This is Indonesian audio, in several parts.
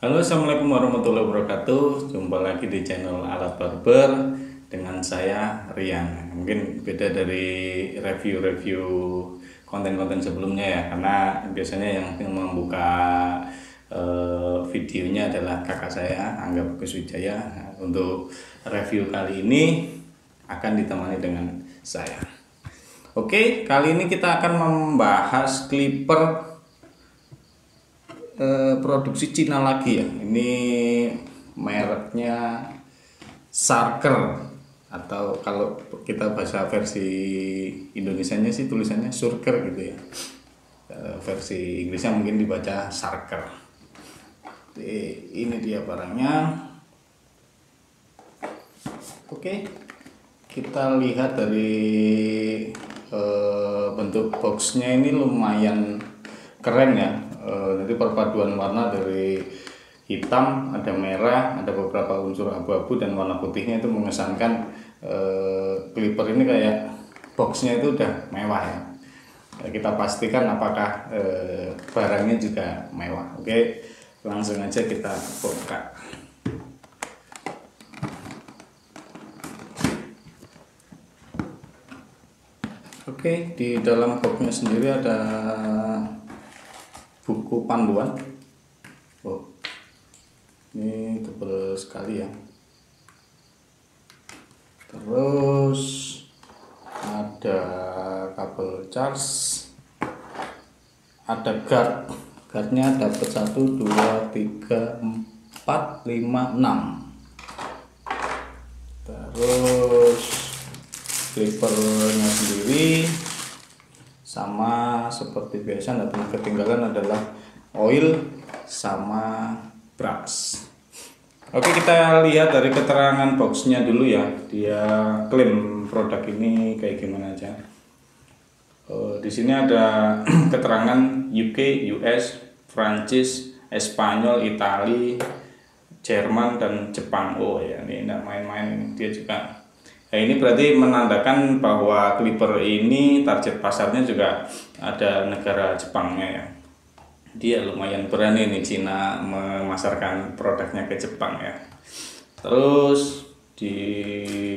Halo, assalamualaikum warahmatullahi wabarakatuh. Jumpa lagi di channel Alat Barber dengan saya Rian. Mungkin beda dari review-review konten-konten sebelumnya ya, karena biasanya yang membuka videonya adalah kakak saya, Angga Bagus Wijaya. Untuk review kali ini akan ditemani dengan saya. Oke, kali ini kita akan membahas clipper produksi Cina lagi ya. Ini mereknya Sarker, atau kalau kita bahasa versi Indonesianya sih tulisannya Surker gitu ya. Versi Inggrisnya mungkin dibaca Sarker. Ini dia barangnya. Oke, kita lihat dari bentuk boxnya ini lumayan keren ya. Jadi perpaduan warna dari hitam, ada merah, ada beberapa unsur abu-abu dan warna putihnya itu mengesankan clipper ini kayak boxnya itu udah mewah ya. Kita pastikan apakah barangnya juga mewah. Oke, langsung aja kita buka. Oke, di dalam boxnya sendiri ada buku panduan. Oh, ini tebal sekali ya. Terus ada kabel charge, ada guardnya dapat 1, 2, 3, 4, 5, 6. Terus clippernya sendiri sama seperti biasa, dan ketinggalan adalah oil sama brush. Oke, kita lihat dari keterangan boxnya dulu ya, dia klaim produk ini kayak gimana aja. Di sini ada keterangan UK, US, Prancis, Espanyol, Itali, Jerman, dan Jepang. Oh ya, ini enggak main-main, dia juga. Nah, ini berarti menandakan bahwa clipper ini target pasarnya juga ada negara Jepangnya ya. Dia lumayan berani nih Cina memasarkan produknya ke Jepang ya. Terus di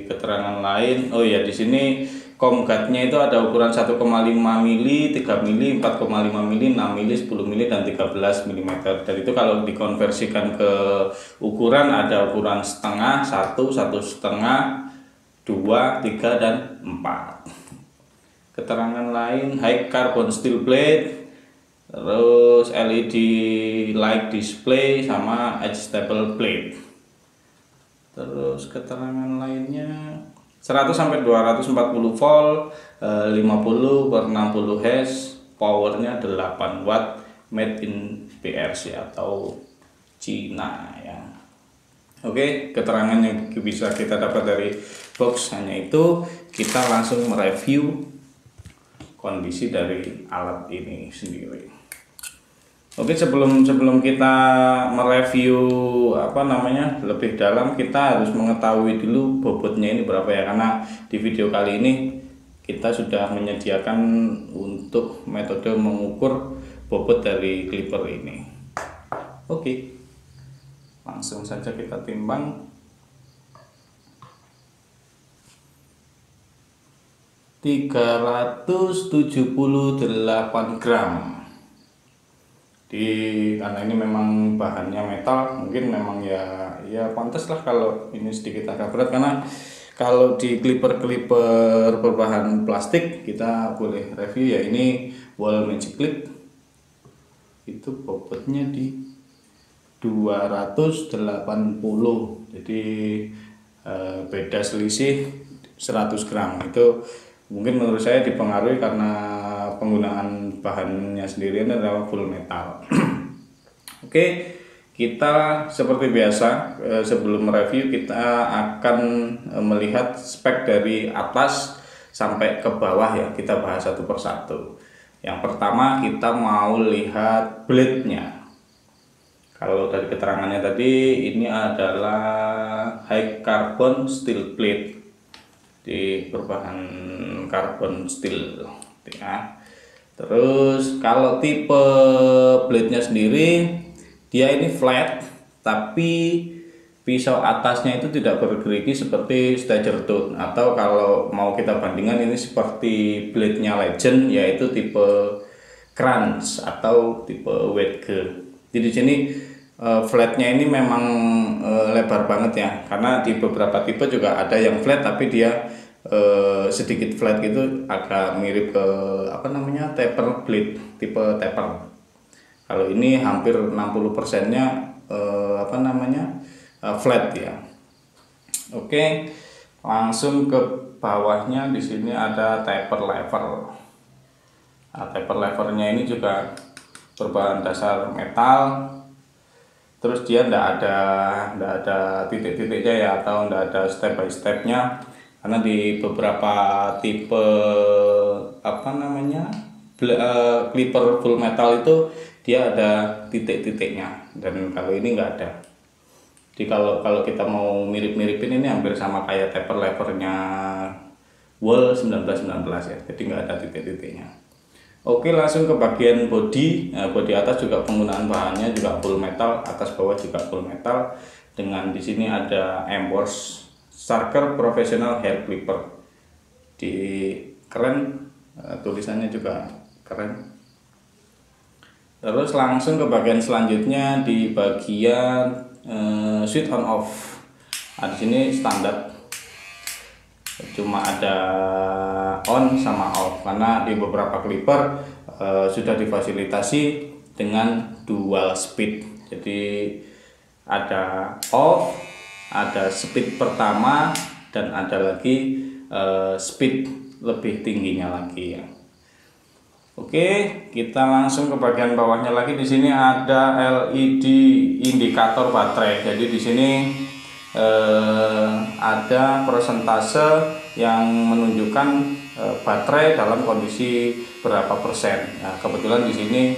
keterangan lain, oh ya, di sini comguardnya itu ada ukuran 1,5 mili, 3 mili, 4,5 mili, 6 mili, 10 mili, dan 13 mm. Dan itu kalau dikonversikan ke ukuran ada ukuran setengah, 1, 1,5, 2, 3, dan 4. Keterangan lain, high carbon steel plate, terus LED light display, sama adjustable plate. Terus keterangan lainnya 100 sampai 240 volt, 50 per 60 Hz, powernya 8 watt, made in PRC atau Cina ya. Oke, keterangan yang bisa kita dapat dari box hanya itu. Kita langsung mereview kondisi dari alat ini sendiri. Oke, sebelum kita mereview lebih dalam, kita harus mengetahui dulu bobotnya ini berapa ya, karena di video kali ini kita sudah menyediakan untuk metode mengukur bobot dari clipper ini. Oke, langsung saja kita timbang. 378 gram. Karena ini memang bahannya metal, mungkin memang ya pantas lah kalau ini sedikit agak berat, karena kalau di clipper berbahan plastik kita boleh review ya. Ini Wall Magic Clip itu bobotnya di 280, jadi beda selisih 100 gram. Itu mungkin menurut saya dipengaruhi karena penggunaan bahannya sendiri adalah full metal. Oke, kita seperti biasa sebelum review kita akan melihat spek dari atas sampai ke bawah ya. Kita bahas satu persatu. Yang pertama kita mau lihat blade-nya. Kalau dari keterangannya tadi, ini adalah high carbon steel plate di berbahan carbon steel ya. Terus kalau tipe blade nya sendiri, dia ini flat tapi pisau atasnya itu tidak bergerigi seperti Stager Tooth, atau kalau mau kita bandingkan ini seperti blade-nya Legend, yaitu tipe crunch atau tipe Wedge. Jadi di sini flatnya ini memang lebar banget ya, karena di beberapa tipe juga ada yang flat tapi dia sedikit flat gitu, agak mirip ke apa namanya, taper blade, tipe taper. Kalau ini hampir 60%-nya apa namanya, flat ya. Oke, langsung ke bawahnya. Di sini ada taper lever. Nah, taper levernya ini juga berbahan dasar metal. Terus dia ndak ada titik-titiknya ya, atau ndak ada step by stepnya, karena di beberapa tipe apa namanya, clipper full metal itu dia ada titik-titiknya, dan kalau ini nggak ada. Jadi kalau kita mau mirip-miripin, ini hampir sama kayak taper levernya Wall 1919 ya, jadi nggak ada titik-titiknya. Oke, langsung ke bagian body. Nah, body atas juga penggunaan bahannya juga full metal, atas bawah juga full metal. Dengan di sini ada emboss Sarker Professional Hair Clipper. Di keren, tulisannya juga keren. Terus langsung ke bagian selanjutnya, di bagian switch on off. Nah, di sini standar, cuma ada on sama off, karena di beberapa clipper sudah difasilitasi dengan dual speed. Jadi ada off, ada speed pertama, dan ada lagi speed lebih tingginya lagi ya. Oke, kita langsung ke bagian bawahnya lagi. Di sini ada LED indikator baterai. Jadi di sini ada persentase yang menunjukkan baterai dalam kondisi berapa persen. Nah, kebetulan di sini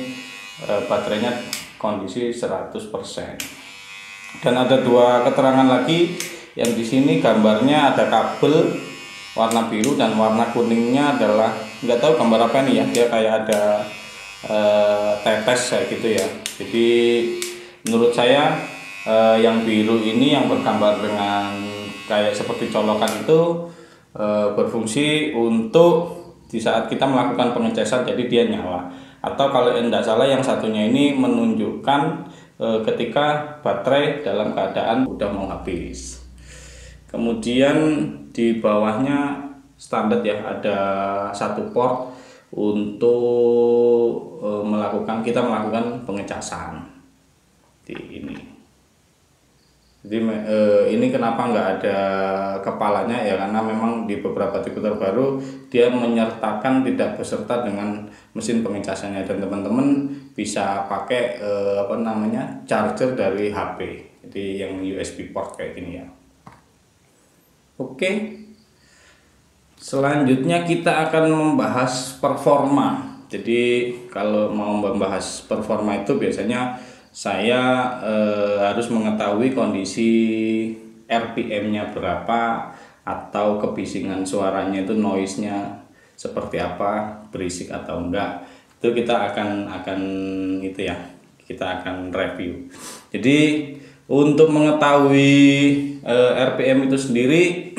baterainya kondisi 100%. Dan ada dua keterangan lagi, yang di sini gambarnya ada kabel warna biru, dan warna kuningnya adalah nggak tahu gambar apa ini ya, dia kayak ada tetes kayak gitu ya. Jadi menurut saya yang biru ini yang bergambar dengan kayak seperti colokan itu berfungsi untuk di saat kita melakukan pengecasan, jadi dia nyala. Atau kalau tidak salah yang satunya ini menunjukkan ketika baterai dalam keadaan udah mau habis. Kemudian di bawahnya standar ya, ada satu port untuk kita melakukan pengecasan di ini. Jadi ini kenapa nggak ada kepalanya ya, karena memang di beberapa tipe terbaru dia menyertakan tidak beserta dengan mesin pengecasannya, dan teman-teman bisa pakai apa namanya, charger dari HP, jadi yang USB port kayak gini ya. Oke, selanjutnya kita akan membahas performa. Jadi kalau mau membahas performa itu biasanya saya harus mengetahui kondisi RPM-nya berapa, atau kebisingan suaranya itu, noise-nya seperti apa, berisik atau enggak. Itu kita akan itu ya, kita akan review. Jadi untuk mengetahui RPM itu sendiri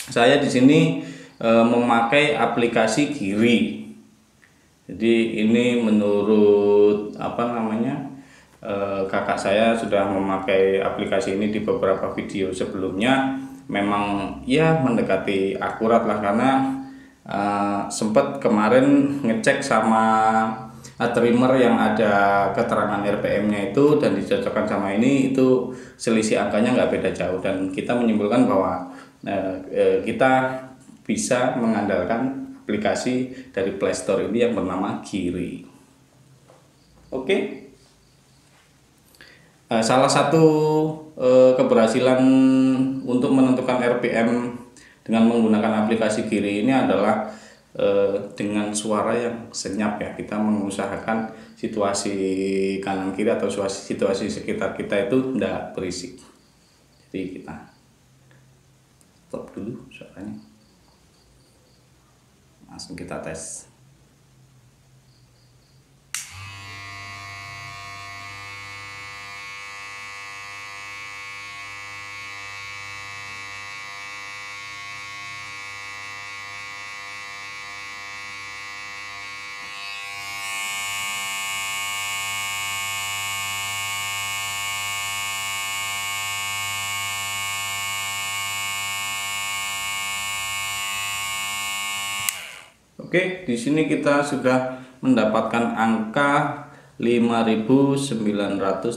saya di sini memakai aplikasi Geary. Jadi ini menurut apa namanya, kakak saya sudah memakai aplikasi ini di beberapa video sebelumnya. Memang ya mendekati akurat lah, karena sempat kemarin ngecek sama trimmer yang ada keterangan RPM-nya itu, dan dicocokkan sama ini, itu selisih angkanya nggak beda jauh, dan kita menyimpulkan bahwa kita bisa mengandalkan aplikasi dari Play Store ini yang bernama Geary. Oke. Salah satu keberhasilan untuk menentukan RPM dengan menggunakan aplikasi Geary ini adalah dengan suara yang senyap ya. Kita mengusahakan situasi kanan kiri atau situasi sekitar kita itu tidak berisik. Jadi kita stop dulu suaranya, langsung kita tes. Oke, di sini kita sudah mendapatkan angka 5.974,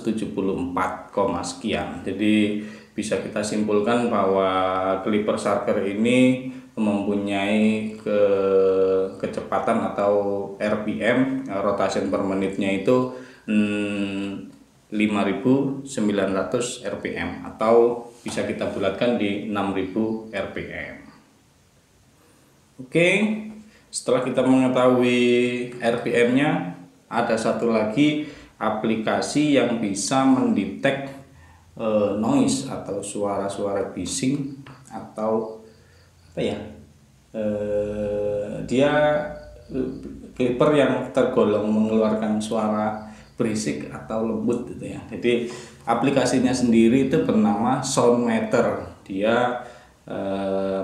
sekian. Jadi bisa kita simpulkan bahwa clipper Sharker ini mempunyai kecepatan atau RPM, rotation per menitnya itu 5.900 RPM, atau bisa kita bulatkan di 6.000 RPM. Oke, setelah kita mengetahui RPM-nya, ada satu lagi aplikasi yang bisa mendetek noise atau suara-suara bising, atau apa ya, dia clipper yang tergolong mengeluarkan suara berisik atau lembut gitu ya. Jadi aplikasinya sendiri itu bernama Soundmeter. Dia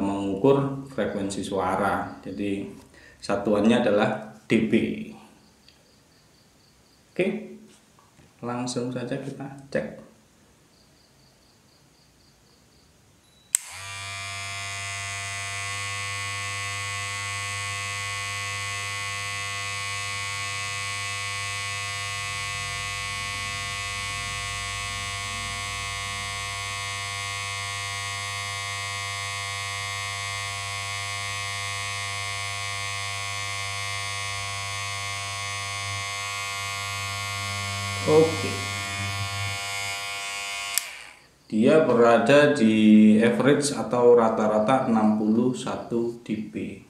mengukur frekuensi suara. Jadi satuannya adalah dB. Oke, langsung saja kita cek. Oke, dia berada di average atau rata-rata 61 dB.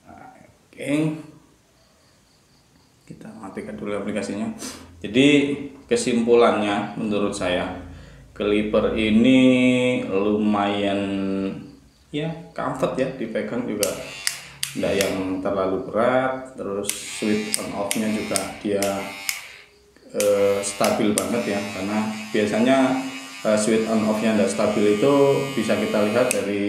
Oke, kita matikan dulu aplikasinya. Jadi kesimpulannya menurut saya, clipper ini lumayan ya comfort ya, dipegang juga tidak yang terlalu berat. Terus switch on off nya juga dia stabil banget ya, karena biasanya switch on off nya tidak stabil itu bisa kita lihat dari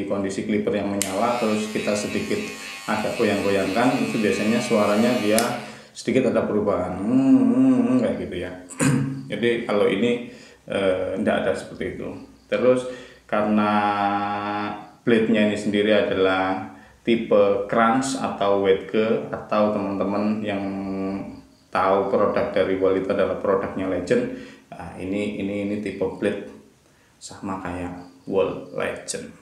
kondisi clipper yang menyala, terus kita sedikit agak goyang-goyangkan, itu biasanya suaranya dia sedikit ada perubahan kayak gitu ya. Jadi kalau ini tidak ada seperti itu. Terus karena blade-nya ini sendiri adalah tipe crunch atau Wattke, atau teman-teman yang tahu produk dari Wall itu adalah produknya Legend. Nah, ini tipe blade sama kayak Wall Legend.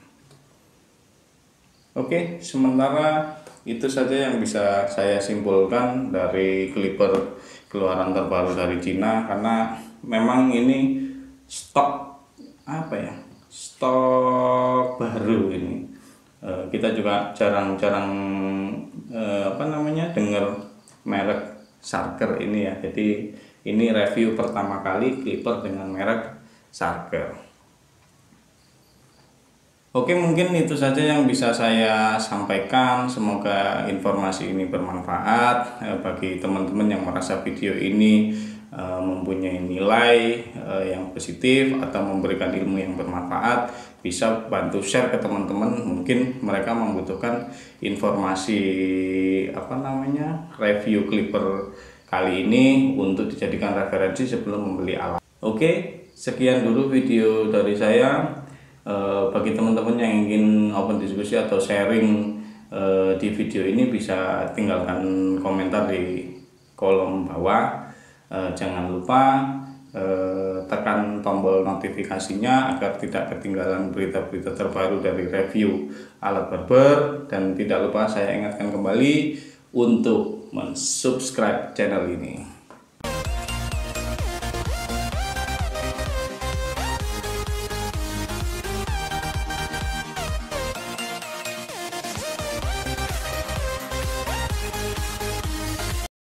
Oke, sementara itu saja yang bisa saya simpulkan dari clipper keluaran terbaru dari Cina, karena memang ini stok stok baru ini. Kita juga jarang-jarang dengar merek Sharker ini ya. Jadi ini review pertama kali clipper dengan merek Sharker. Oke, mungkin itu saja yang bisa saya sampaikan. Semoga informasi ini bermanfaat bagi teman-teman yang merasa video ini mempunyai nilai yang positif atau memberikan ilmu yang bermanfaat. Bisa bantu share ke teman-teman, mungkin mereka membutuhkan informasi review clipper kali ini untuk dijadikan referensi sebelum membeli alat. Oke, sekian dulu video dari saya. Bagi teman-teman yang ingin open diskusi atau sharing di video ini, bisa tinggalkan komentar di kolom bawah. Jangan lupa tekan tombol notifikasinya agar tidak ketinggalan berita-berita terbaru dari review alat barber, dan tidak lupa saya ingatkan kembali untuk mensubscribe channel ini.